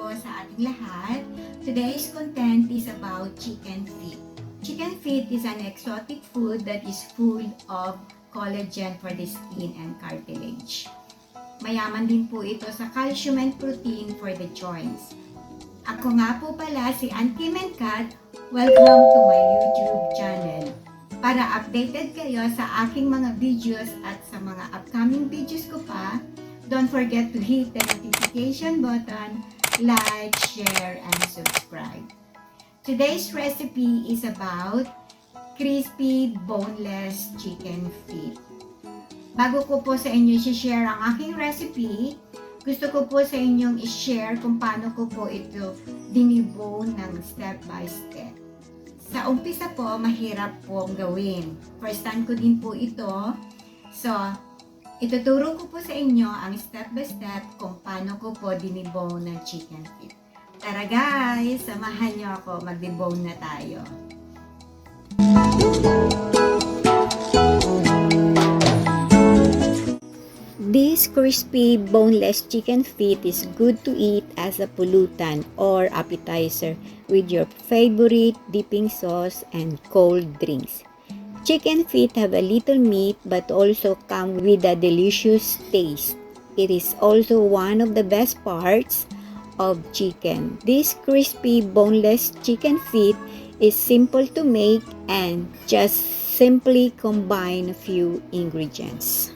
po sa ating lahat. Today's content is about chicken feet. Chicken feet is an exotic food that is full of collagen for the skin and cartilage. Mayaman din po ito sa calcium and protein for the joints. Ako nga po pala si Ankim and Kath. Welcome to my YouTube channel. Para updated kayo sa aking mga videos at sa mga upcoming videos ko pa, don't forget to hit the notification button, like, share, and subscribe. Today's recipe is about crispy boneless chicken feet. Bago ko po sa inyo i-share ang aking recipe, gusto ko po sa inyong i-share kung paano ko po ito dinibone ng step by step. Sa umpisa po, mahirap pong gawin. First time ko din po ito. So, ituturo ko po sa inyo ang step by step kung paano ko po dinibone ng chicken feet. Tara guys, samahan nyo ako, mag-debone na tayo. This crispy boneless chicken feet is good to eat as a pulutan or appetizer with your favorite dipping sauce and cold drinks. Chicken feet have a little meat but also come with a delicious taste. It is also one of the best parts of chicken. This crispy boneless chicken feet is simple to make and just simply combine a few ingredients.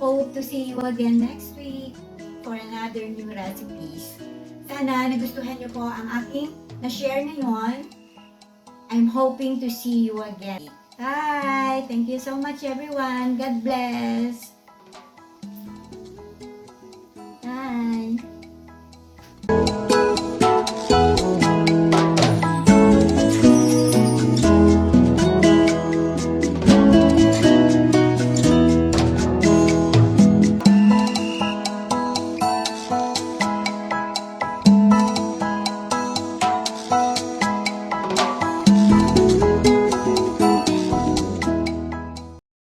hope to see you again next week for another new recipes. Sana nagustuhan niyo po ang aking na-share ngayon. I'm hoping to see you again. Bye! Thank you so much everyone. God bless!